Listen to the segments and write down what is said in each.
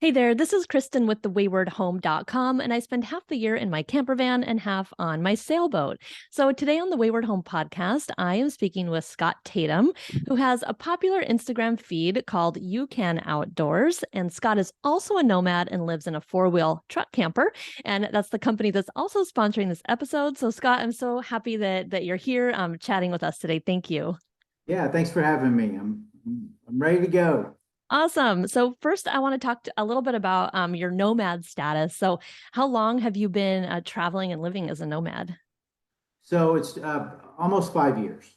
Hey there, this is Kristin with the waywardhome.com, and I spend half the year in my campervan and half on my sailboat. So today on the Wayward Home podcast, I am speaking with Scott Tatum, who has a popular Instagram feed called You Can Outdoors. And Scott is also a nomad and lives in a four-wheel truck camper. And that's the company that's also sponsoring this episode. So Scott, I'm so happy that you're here chatting with us today. Thank you. Yeah, thanks for having me. I'm ready to go. Awesome. So first, I want to talk a little bit about your nomad status. So how long have you been traveling and living as a nomad? So it's almost 5 years.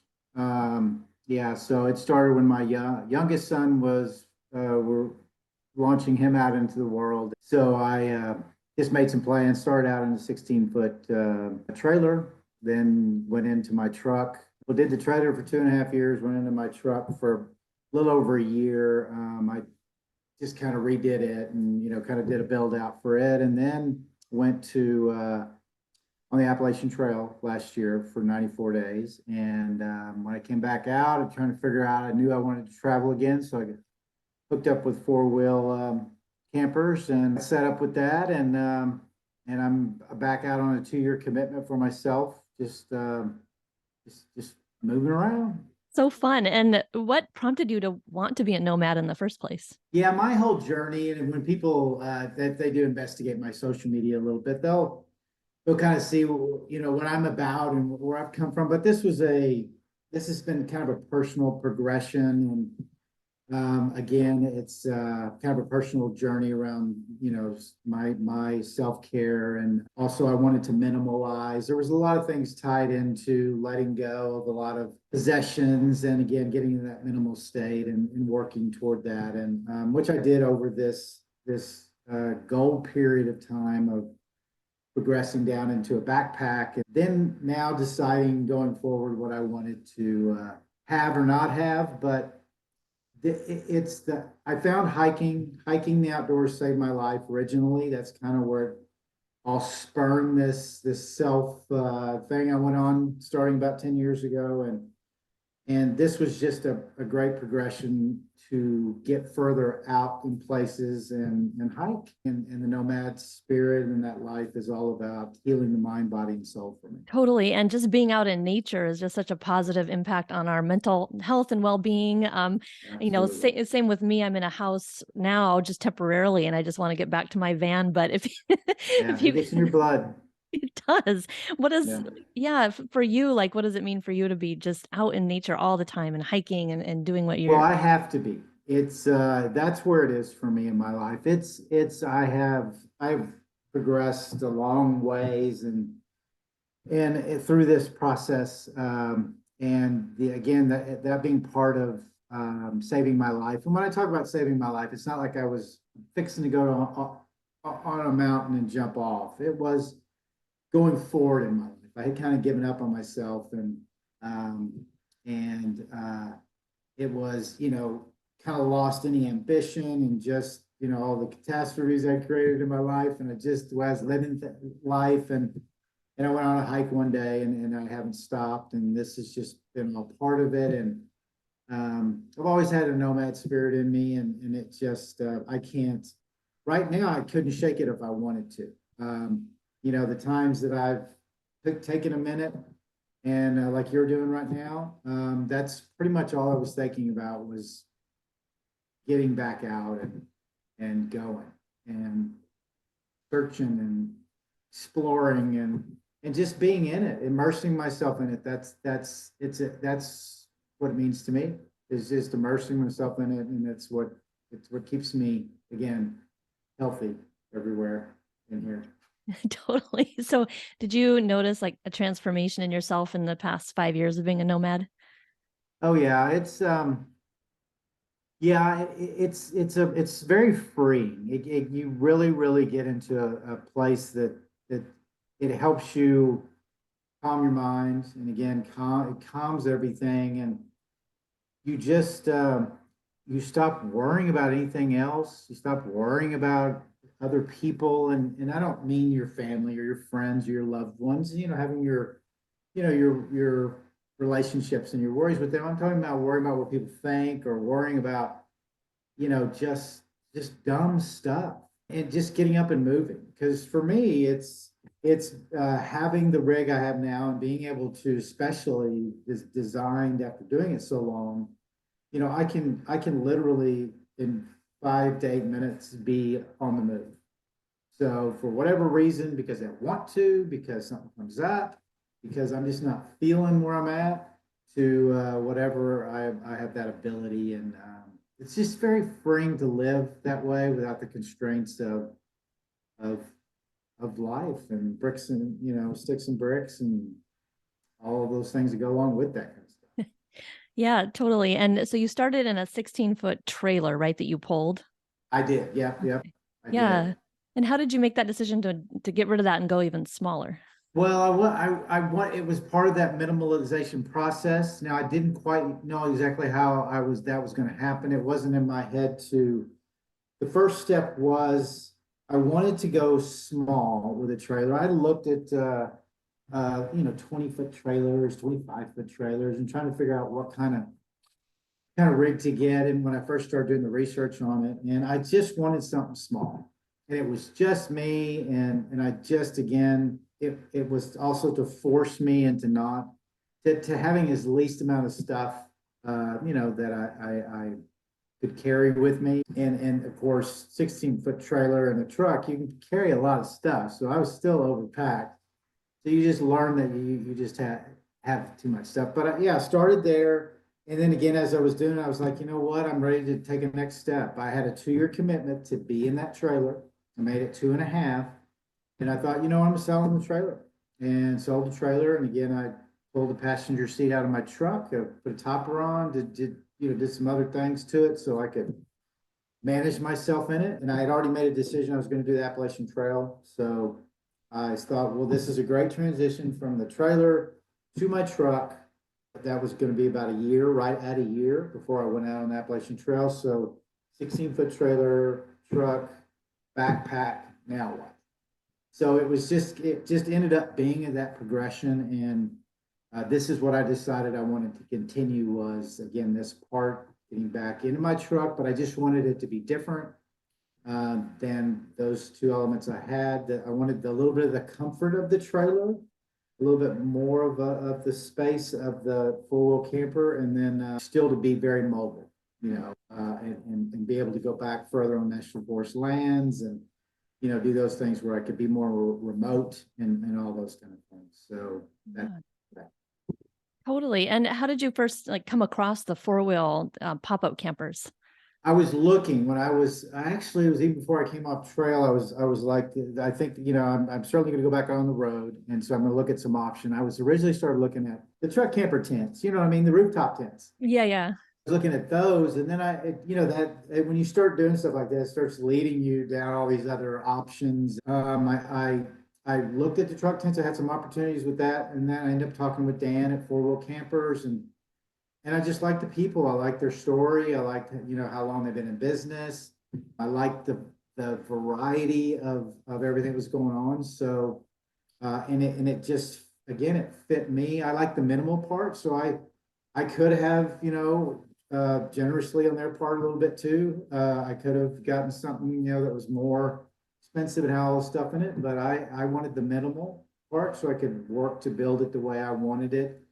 Yeah, so it started when my youngest son was we're launching him out into the world. So I just made some plans. Started out in a 16-foot trailer, then went into my truck. Well, did the trailer for 2.5 years. Went into my truck for a little over a year. I just kind of redid it and kind of did a build out for it, and then went to on the Appalachian Trail last year for 94 days. And when I came back out, I'm trying to figure out. I knew I wanted to travel again, so I got hooked up with four-wheel campers and set up with that, and I'm back out on a 2-year commitment for myself. Just moving around. So fun. And what prompted you to want to be a nomad in the first place? Yeah, my whole journey, and when people that they do investigate my social media a little bit, they'll kind of see what I'm about and where I've come from. But this has been kind of a personal progression, and again, it's kind of a personal journey around my self-care, and also I wanted to minimalize. There was a lot of things tied into letting go of a lot of possessions, and again getting in that minimal state and working toward that, and which I did over this goal period of time of progressing down into a backpack, and then now deciding going forward what I wanted to have or not have. But it's the I found hiking the outdoors saved my life originally. That's kind of where it all spurned this self thing I went on starting about 10 years ago, and this was just a great progression to get further out in places and hike. And the nomad spirit and that life is all about healing the mind, body, and soul for me. Totally. And just being out in nature is just such a positive impact on our mental health and well-being. Absolutely. Same with me. I'm in a house now just temporarily, and I just want to get back to my van. But if Yeah, if it you gets in your blood. it does. What is, Yeah. yeah, for you, like, what does it mean for you to be just out in nature all the time and hiking and doing what Well, you're, I have to be. It's that's where it is for me in my life. It's I've progressed a long ways, and through this process, and again that being part of saving my life. And when I talk about saving my life, it's not like I was fixing to go on a mountain and jump off. It was going forward in my life. I had kind of given up on myself, um, and it was, kind of lost any ambition, and just, all the catastrophes I created in my life. And I just was living life. And I went on a hike one day, and I haven't stopped. And this has just been a part of it. And I've always had a nomad spirit in me. And it just, I can't, right now, I couldn't shake it if I wanted to. The times that I've taken a minute, and like you're doing right now, that's pretty much all I was thinking about, was getting back out and going and searching and exploring, and just being in it, immersing myself in it. That's what it means to me, is just immersing myself in it, and it's what keeps me, again, healthy everywhere in here. totally. So did you notice like a transformation in yourself in the past 5 years of being a nomad? Oh yeah, it's very freeing. You really get into a place that it helps you calm your mind, and again, it calms everything, and you just you stop worrying about anything else. You stop worrying about other people, and I don't mean your family or your friends or your loved ones. Having your relationships and your worries with them. I'm talking about worrying about what people think, or worrying about just just dumb stuff and just getting up and moving. Because for me, it's having the rig I have now and being able to, especially is designed after doing it so long, I can literally in 5 to 8 minutes be on the move. So for whatever reason, because I want to, because something comes up, because I'm just not feeling where I'm at, to whatever, I have that ability, and it's just very freeing to live that way without the constraints of of life and bricks and sticks and bricks and all of those things that go along with that kind of stuff. Yeah, totally. And so you started in a 16-foot trailer, right, that you pulled? I did. Yep. Yep. I Yeah. did. And how did you make that decision to get rid of that and go even smaller? Well, I want it was part of that minimalization process. Now, I didn't quite know exactly how that was going to happen. It wasn't in my head to. The first step was I wanted to go small with a trailer. I looked at 20-foot trailers, 25-foot trailers, and trying to figure out what kind of rig to get. And when I first started doing the research on it, and I just wanted something small, and it was just me, and I just again, it was also to force me into not to having as least amount of stuff, that I could carry with me. And of course, 16-foot trailer and a truck, you can carry a lot of stuff. So I was still overpacked. So you just learn that you just have too much stuff. But yeah, I started there. And then again, as I was doing, I was like, you know what? I'm ready to take a next step. I had a 2-year commitment to be in that trailer. I made it 2.5. And I thought, I'm selling the trailer, and sold the trailer. And again, I pulled the passenger seat out of my truck, put a topper on, did some other things to it so I could manage myself in it. And I had already made a decision I was going to do the Appalachian Trail. So I thought, well, this is a great transition from the trailer to my truck. That was going to be about a year, right at a year before I went out on the Appalachian Trail. So 16-foot trailer, truck, backpack, now what? So it just ended up being in that progression. And this is what I decided I wanted to continue was, again, this part, getting back into my truck, but I just wanted it to be different than those two elements I had. I wanted a little bit of the comfort of the trailer, a little bit more of the space of the four-wheel camper, and then still to be very mobile, and be able to go back further on national forest lands and do those things where I could be more remote and all those kind of things. So that. Totally. And how did you first come across the four-wheel pop-up campers? I was looking when it was even before I came off trail. I was like, I think, I'm certainly going to go back on the road. And so I'm going to look at some option. I was originally started looking at the truck camper tents, the rooftop tents. Yeah, yeah. Looking at those, and then when you start doing stuff like that, it starts leading you down all these other options. I looked at the truck tents. I had some opportunities with that, and then I ended up talking with Dan at Four Wheel Campers, and I just like the people. I like their story. I like how long they've been in business. I like the variety of everything that was going on. So and it just, again, it fit me. I like the minimal part, so I could have generously on their part a little bit too. I could have gotten something that was more expensive and had all the stuff in it, but I wanted the minimal part so I could work to build it the way I wanted it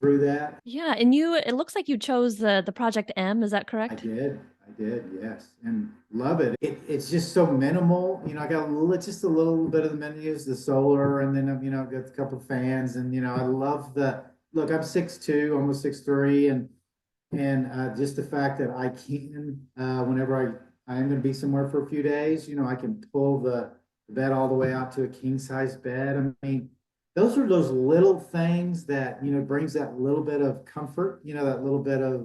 through that. Yeah, and it looks like you chose the Project M, is that correct? I did, yes, and love it. It's just so minimal. I got just a little bit of the menus, the solar, and then I've got a couple of fans, and I love the look. I'm 6'2", almost 6'3", and just the fact that I can, whenever I am going to be somewhere for a few days, I can pull the bed all the way out to a king size bed. I mean, those are those little things that brings that little bit of comfort, that little bit of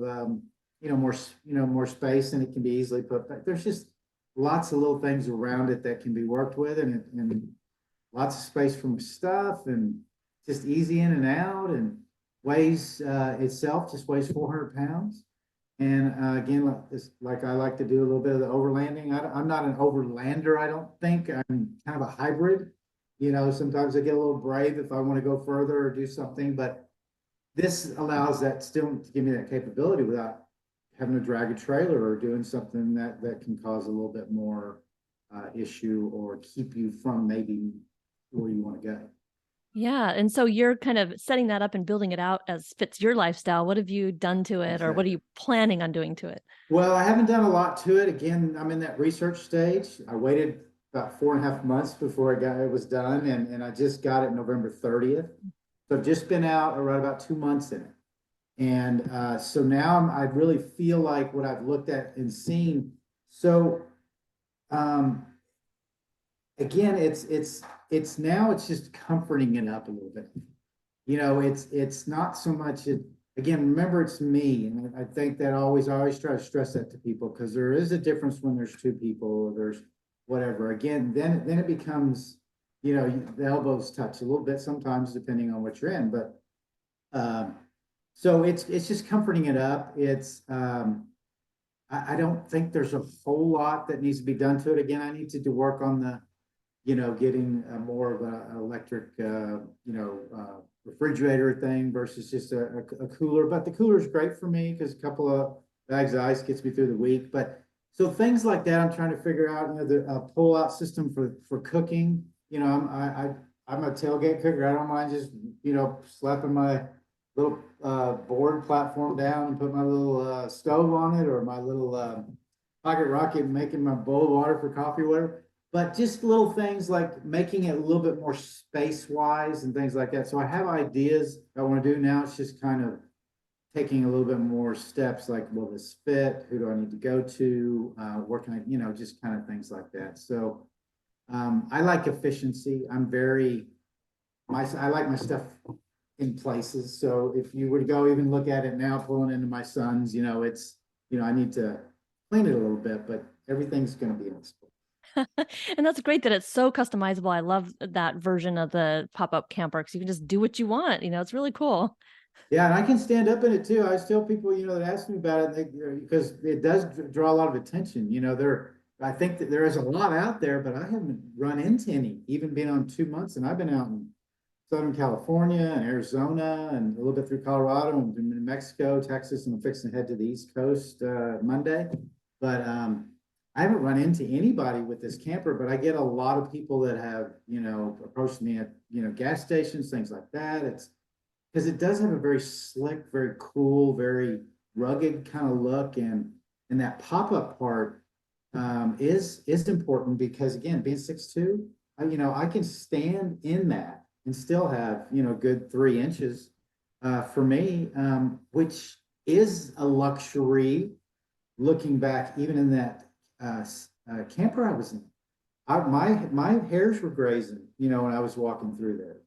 more space, and it can be easily put back. There's just lots of little things around it that can be worked with, and lots of space from stuff, and just easy in and out, and weighs itself just weighs 400 pounds. And again, like I like to do a little bit of the overlanding. I'm not an overlander, I don't think. I'm kind of a hybrid. Sometimes I get a little brave if I want to go further or do something, but this allows that still to give me that capability without having to drag a trailer or doing something that can cause a little bit more issue or keep you from maybe where you want to go. Yeah. And so you're kind of setting that up and building it out as fits your lifestyle. What have you done to it, or what are you planning on doing to it? Well, I haven't done a lot to it. Again, I'm in that research stage. I waited about 4.5 months before it was done, and I just got it November 30th. So I've just been out right about 2 months in it. And so now I really feel like what I've looked at and seen. So again, it's now it's just comforting it up a little bit. You know, it's not so much again, remember it's me. And I think that I always try to stress that to people, because there is a difference when there's two people or there's whatever. Again, then it becomes, you know, the elbows touch a little bit sometimes depending on what you're in. But so it's just comforting it up. It's I don't think there's a whole lot that needs to be done to it. Again, I need to do work on the, you know, getting more of an electric, refrigerator thing versus just a cooler. But the cooler is great for me because a couple of bags of ice gets me through the week. But so things like that, I'm trying to figure out, you know, the pull-out system for cooking. You know, I'm a tailgate cooker. I don't mind just, you know, slapping my little board platform down and put my little stove on it, or my little pocket rocket, making my bowl of water for coffee or whatever. But just little things like making it a little bit more space wise and things like that. So I have ideas I want to do now. It's just kind of taking a little bit more steps, like, will this fit? Who do I need to go to? Where can I, you know, just kind of things like that. So I like efficiency. I like my stuff in places. So if you were to go even look at it now, pulling into my son's, you know, it's, you know, I need to clean it a little bit, but everything's going to be in its place. And that's great that it's so customizable. I love that version of the pop-up camper because you can just do what you want. You know, it's really cool. Yeah, and I can stand up in it too. I tell people, you know, that ask me about it, because it does draw a lot of attention. You know, I think that there is a lot out there, but I haven't run into any, even being on 2 months. And I've been out in Southern California and Arizona and a little bit through Colorado and New Mexico, Texas, and I'm fixing to head to the East Coast Monday. But I haven't run into anybody with this camper, but I get a lot of people that have, you know, approached me at, you know, gas stations, things like that. It's because it does have a very slick, very cool, very rugged kind of look, and that pop-up part is important because, again, being 6'2", you know, I can stand in that and still have, you know, good 3 inches for me, which is a luxury. Looking back, even in that camper I was in, my hairs were grazing, you know, when I was walking through there.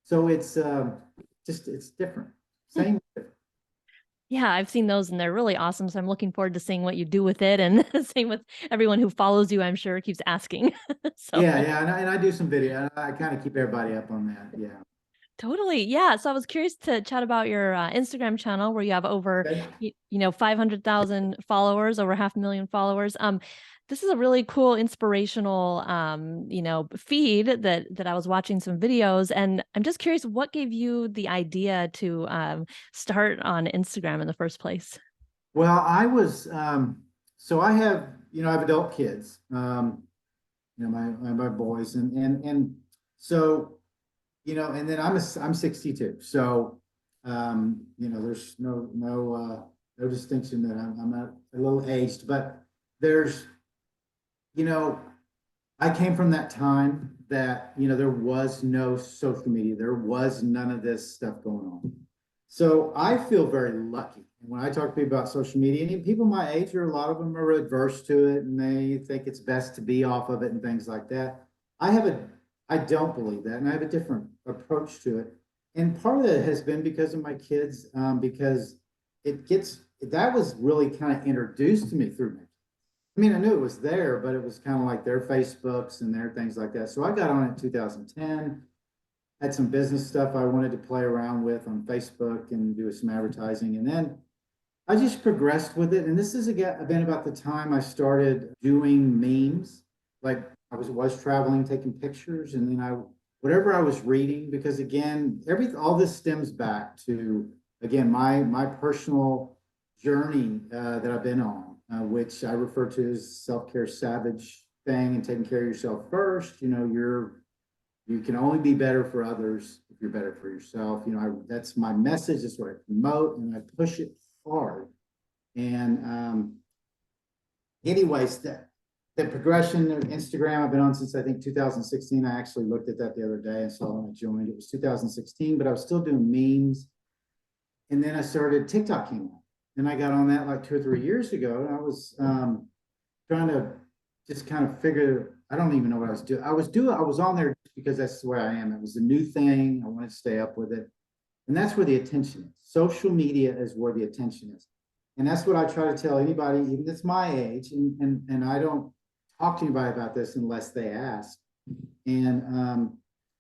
So it's it's different. Same. Yeah, I've seen those and they're really awesome. So I'm looking forward to seeing what you do with it. And same with everyone who follows you, I'm sure keeps asking. So Yeah, and I do some video. I kind of keep everybody up on that. Yeah. totally. Yeah. So I was curious to chat about your Instagram channel where you have over, Okay. you know, 500,000 followers, over 500,000 followers. This is a really cool, inspirational, you know, feed that I was watching some videos, and I'm just curious, what gave you the idea to start on Instagram in the first place? Well, I was so I have, you know, I have adult kids, you know, my boys, and so, you know, and then I'm 62, so you know, there's no distinction that I'm not a little aged, but there's, you know, I came from that time that, you know, there was no social media, there was none of this stuff going on. So I feel very lucky. And when I talk to people about social media, and even people my age, or a lot of them are adverse to it and they think it's best to be off of it and things like that. I don't believe that, and I have a different approach to it. And part of it has been because of my kids, because that was really kind of introduced to me through me. I mean, I knew it was there, but it was kind of like their Facebooks and their things like that. So I got on it in 2010, had some business stuff I wanted to play around with on Facebook and do some advertising. And then I just progressed with it. And this has been about the time I started doing memes. Like I was traveling, taking pictures, and then whatever I was reading, because again, all this stems back to, again, my personal journey that I've been on, which I refer to as self-care savage thing, and taking care of yourself first. You can only be better for others if you're better for yourself. That's my message. That's what I promote, and I push it hard. And anyways, the progression of Instagram I've been on since I think 2016. I actually looked at that the other day and saw when I joined. It was 2016, but I was still doing memes. And then I started TikTok came on, and I got on that like 2 or 3 years ago. And I was trying to just kind of figure. I don't even know what I was doing. I was on there because that's the way I am. It was a new thing. I wanted to stay up with it, and that's where the attention is. Social media is where the attention is, and that's what I try to tell anybody, even that's my age. And I don't talk to anybody about this unless they ask. And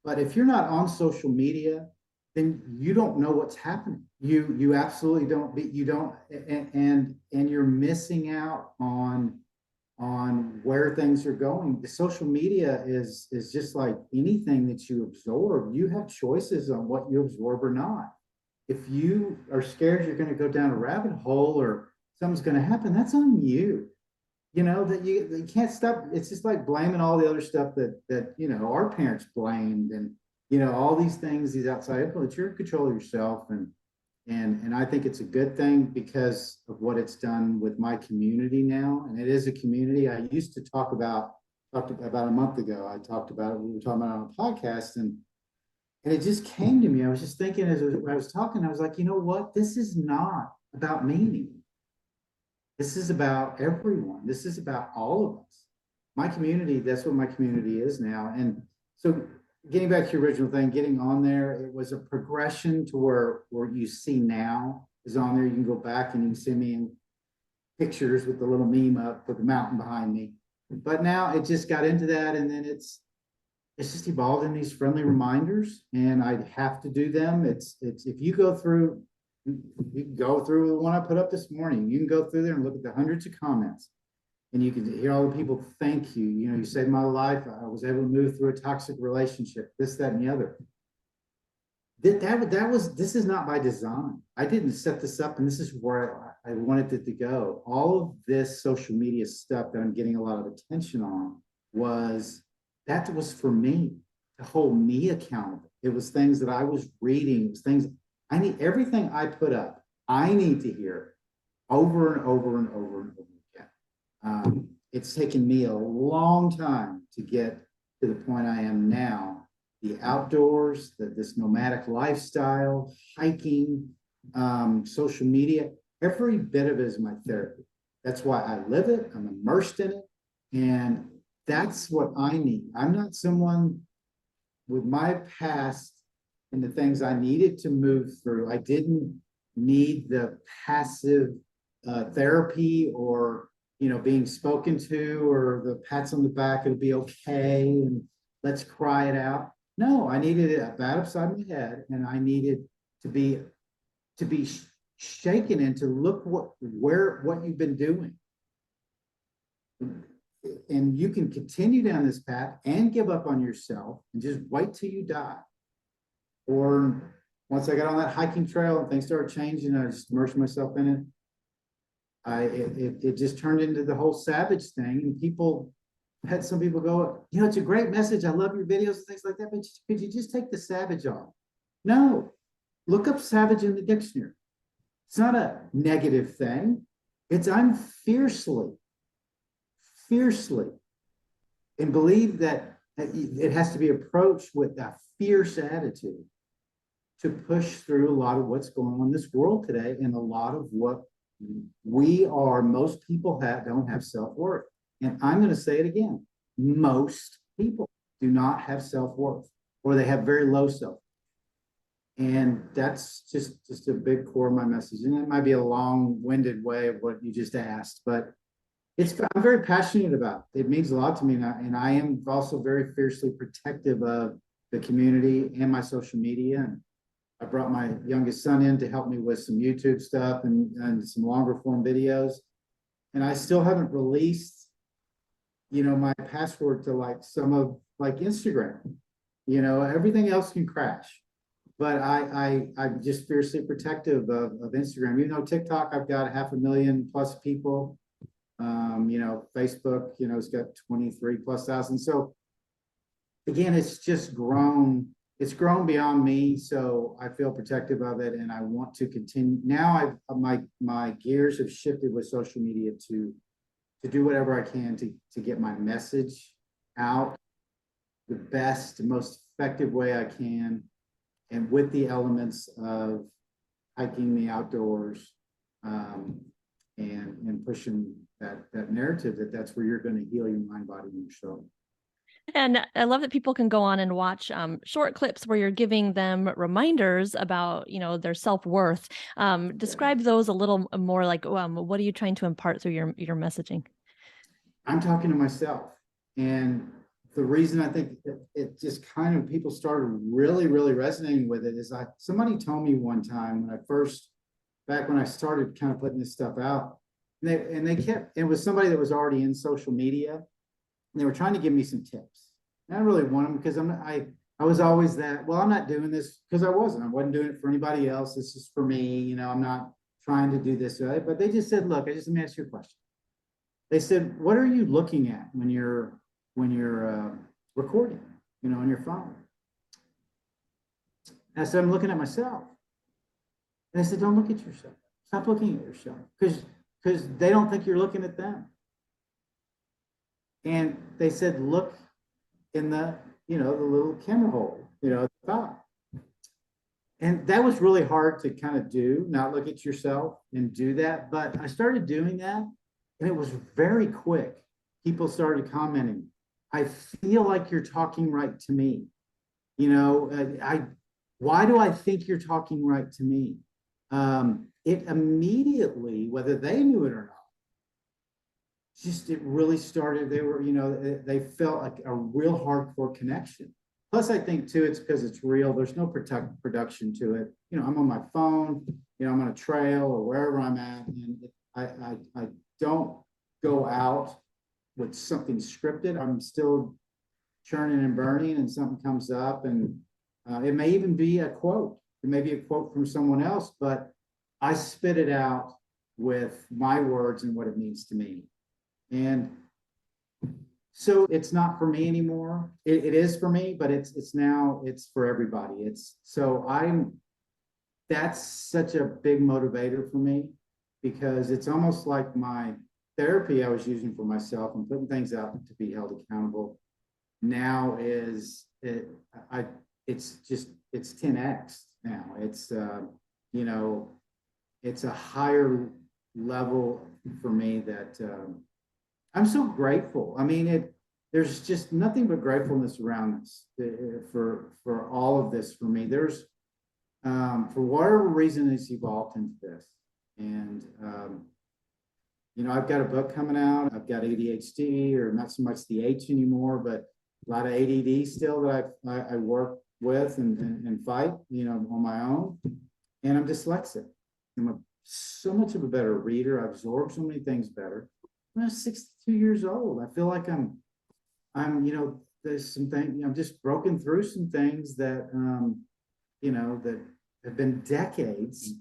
but if you're not on social media, then you don't know what's happening. You absolutely don't. You don't, and you're missing out on where things are going. The social media is just like anything that you absorb. You have choices on what you absorb or not. If you are scared you're going to go down a rabbit hole or something's going to happen, that's on you. That you can't stop. It's just like blaming all the other stuff that our parents blamed, and all these things, these outside influence. You're in control of yourself, and I think it's a good thing because of what it's done with my community now. And it is a community. I used to talked about a month ago. I talked about it. We were talking about it on a podcast, and it just came to me. I was just thinking as I was talking, I was like, you know what? This is not about me. This is about everyone. This is about all of us. My community, that's what my community is now. And so getting back to your original thing, getting on there, it was a progression to where you see now is on there. You can go back and you can see me in pictures with the little meme up with the mountain behind me. But now it just got into that, and then it's just evolved in these friendly reminders, and I have to do them. It's if you go through, you can go through the one I put up this morning. You can go through there and look at the hundreds of comments, and you can hear all the people thank you. You saved my life. I was able to move through a toxic relationship, this, that, and the other. This is not by design. I didn't set this up, and this is where I wanted it to go. All of this social media stuff that I'm getting a lot of attention on was for me, to hold me accountable. It was things that I was reading. It was things I need. Everything I put up, I need to hear over and over and over and over again. It's taken me a long time to get to the point I am now. The outdoors, this nomadic lifestyle, hiking, social media, every bit of it is my therapy. That's why I live it. I'm immersed in it. And that's what I need. I'm not someone with my past and the things I needed to move through. I didn't need the passive therapy or being spoken to, or the pats on the back, it'll be okay, and let's cry it out. No, I needed it a bat upside my head, and I needed to be shaken into look what you've been doing. And you can continue down this path and give up on yourself and just wait till you die. Or once I got on that hiking trail and things started changing, I just immersed myself in it. It just turned into the whole savage thing. And had some people go, it's a great message. I love your videos and things like that. But could you just take the savage off? No, look up savage in the dictionary. It's not a negative thing. I'm fiercely, and believe that it has to be approached with a fierce attitude to push through a lot of what's going on in this world today, and a lot of what most people don't have self-worth. And I'm going to say it again. Most people do not have self-worth, or they have very low self. And that's just a big core of my message. And it might be a long-winded way of what you just asked, but I'm very passionate about it. It means a lot to me. And I am also very fiercely protective of the community and my social media. And I brought my youngest son in to help me with some YouTube stuff and some longer form videos. And I still haven't released, my password to some of Instagram. Everything else can crash. but I'm just fiercely protective of Instagram. Even though TikTok, I've got 500,000 plus people. Facebook, it's got 23 plus thousand. So again, it's just grown. It's grown beyond me. So I feel protective of it, and I want to continue. Now my gears have shifted with social media to do whatever I can to get my message out the best, most effective way I can, and with the elements of hiking the outdoors, and pushing that narrative that's where you're going to heal your mind, body, and your soul. And I love that people can go on and watch short clips where you're giving them reminders about, their self-worth. Describe those a little more, like, what are you trying to impart through your messaging? I'm talking to myself. And the reason I think it just kind of, people started really, really resonating with it is somebody told me one time back when I started kind of putting this stuff out, and they kept, it was somebody that was already in social media, and they were trying to give me some tips. And I really want them because I was always that, well, I'm not doing this because I wasn't doing it for anybody else. This is for me. I'm not trying to do this, right? But they just said, look, let me ask you a question. They said, what are you looking at when you're recording, on your phone? And I said, I'm looking at myself. And I said, don't look at yourself. Stop looking at yourself because they don't think you're looking at them. And they said, look in the little camera hole, at the top. And that was really hard to kind of do, not look at yourself and do that. But I started doing that, and it was very quick. People started commenting, I feel like you're talking right to me. Why do I think you're talking right to me? It immediately, whether they knew it or not, it really started, they felt like a real hardcore connection. Plus, I think too, it's because it's real. There's no production to it. I'm on my phone, I'm on a trail or wherever I'm at, and I don't go out with something scripted. I'm still churning and burning, and something comes up, and it may even be a quote. It may be a quote from someone else, but I spit it out with my words and what it means to me. And so it's not for me anymore. It is for me, but it's for everybody. That's such a big motivator for me, because it's almost like my therapy I was using for myself and putting things out to be held accountable. Now it's 10x now. It's a higher level for me that I'm so grateful. I mean, there's just nothing but gratefulness around this for all of this for me. There's for whatever reason it's evolved into this, and I've got a book coming out. I've got ADHD, or not so much the H anymore, but a lot of ADD still that I work with and fight, on my own. And I'm dyslexic. I'm so much of a better reader. I absorb so many things better. When I was 62 years old, I feel like I'm there's some things, I'm just broken through some things that, that have been decades,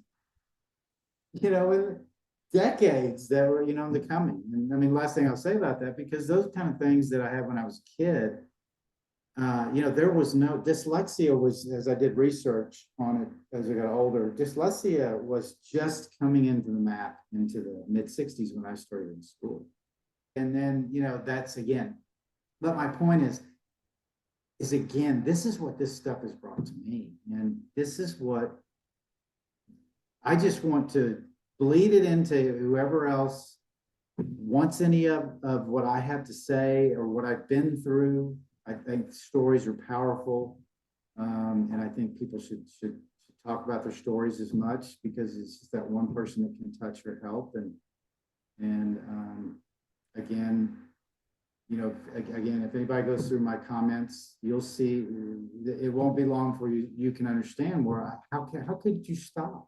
decades that were, in the coming. And I mean, last thing I'll say about that, because those kind of things that I had when I was a kid, there was no dyslexia as I did research on it as I got older, dyslexia was just coming into the map into the mid 60s when I started in school. And then, that's again, but my point is again, this is what this stuff has brought to me. And this is what I just want to bleed it into whoever else wants any of what I have to say or what I've been through. I think stories are powerful, and I think people should talk about their stories as much, because it's just that one person that can touch or help. And again, if anybody goes through my comments, you'll see it won't be long before you can understand how could you stop?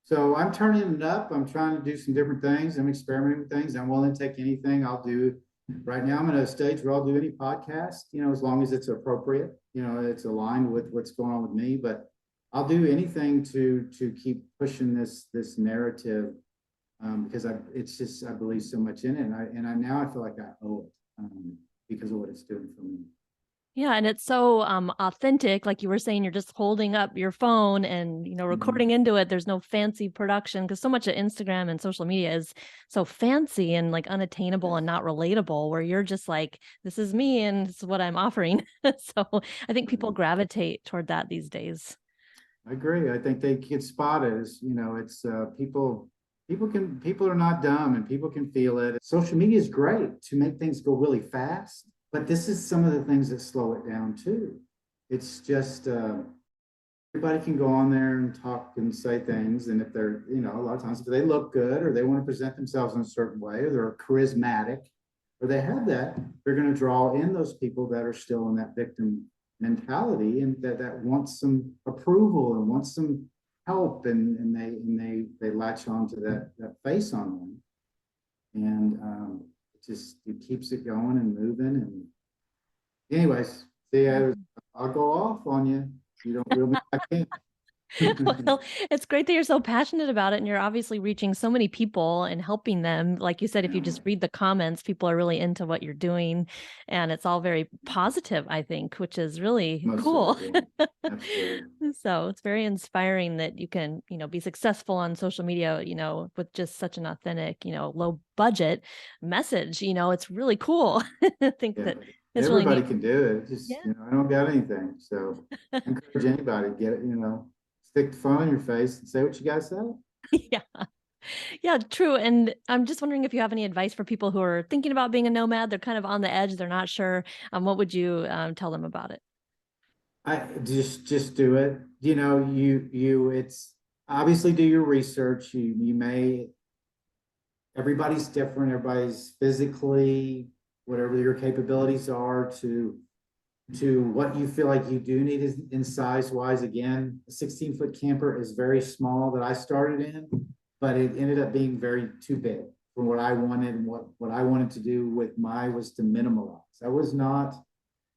So I'm turning it up. I'm trying to do some different things. I'm experimenting with things. I'm willing to take anything. I'll do right now I'm at a stage where I'll do any podcast, as long as it's appropriate, it's aligned with what's going on with me, but I'll do anything to keep pushing this narrative, because I believe so much in it, and I now I feel like I owe it, because of what it's doing for me. Yeah, and it's so authentic. Like you were saying, you're just holding up your phone and, recording into it. There's no fancy production, because so much of Instagram and social media is so fancy and like unattainable and not relatable, where you're just like, this is me and this is what I'm offering. So I think people gravitate toward that these days. I agree. I think they get spotted as, it's people are not dumb, and people can feel it. Social media is great to make things go really fast, but this is some of the things that slow it down too. It's just, everybody can go on there and talk and say things. And if they're, a lot of times if they look good, or they want to present themselves in a certain way, or they're charismatic, or they have that, they're going to draw in those people that are still in that victim mentality, and that wants some approval and wants some help, and they latch on to that face on them. And it keeps it going and moving. And anyways, see, I'll go off on you. You don't reel me back in. Well, it's great that you're so passionate about it, and you're obviously reaching so many people and helping them. Like you said, if you just read the comments, people are really into what you're doing, and it's all very positive, I think, which is really Most cool. Absolutely. So it's very inspiring that you can, be successful on social media, with just such an authentic, low budget message. It's really cool. I think that it's really everybody neat. can do it. Just, I don't got anything. So I encourage anybody to get it, stick the phone in your face and say what you got to say. Yeah. Yeah, true. And I'm just wondering if you have any advice for people who are thinking about being a nomad. They're kind of on the edge. They're not sure. What would you tell them about it? I just do it. It's obviously do your research. Everybody's different. Everybody's physically, whatever your capabilities are, to what you feel like you do need is in size wise. Again, a 16-foot camper is very small that I started in, but it ended up being too big for what I wanted, and what I wanted to do with was to minimalize. I was not,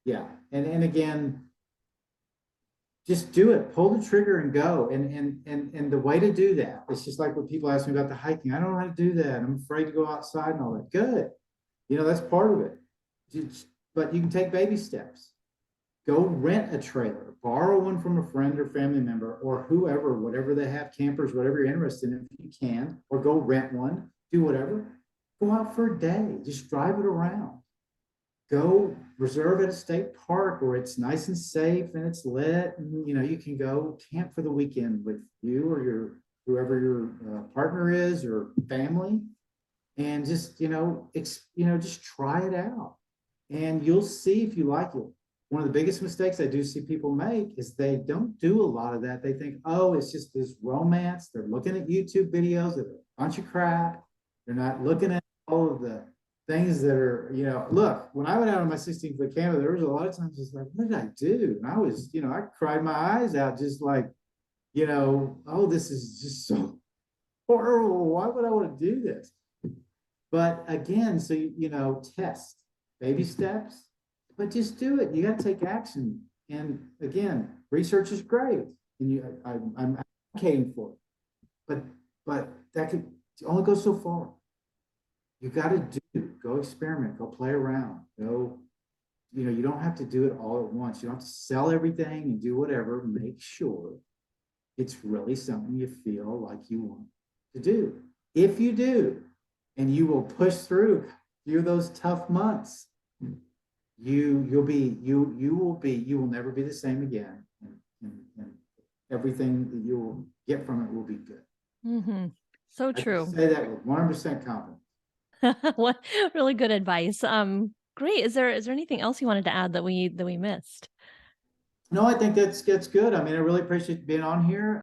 and again, just do it, pull the trigger and go. And the way to do that, it's just like when people ask me about the hiking. I don't know how to do that. I'm afraid to go outside and all that. Good. That's part of it. But you can take baby steps. Go rent a trailer, borrow one from a friend or family member, or whoever, whatever they have, campers, whatever you're interested in, if you can, or go rent one, do whatever. Go out for a day, just drive it around. Go reserve at a state park where it's nice and safe and it's lit, and you can go camp for the weekend with you or whoever your partner is, or family, and just just try it out, and you'll see if you like it. One of the biggest mistakes I do see people make is they don't do a lot of that. They think, oh, it's just this romance. They're looking at YouTube videos that are a bunch of crap. They're not looking at all of the things that are, look, when I went out on my 16-foot camper, there was a lot of times it's like, what did I do? And I was, I cried my eyes out, just like, oh, this is just so horrible. Why would I want to do this? But again, so, test baby steps. But just do it. You got to take action. And again, research is great, and I'm advocating for it. But that could only go so far. You got to go experiment, go play around, go. You don't have to do it all at once. You don't have to sell everything and do whatever. Make sure it's really something you feel like you want to do. If you do, and you will push through those tough months, you will never be the same again, and everything that you will get from it will be good. Mm-hmm. So true. I say that with 100% confidence. What really good advice. Great. Is there anything else you wanted to add that we missed? No, I think that's good. I mean, I really appreciate being on here.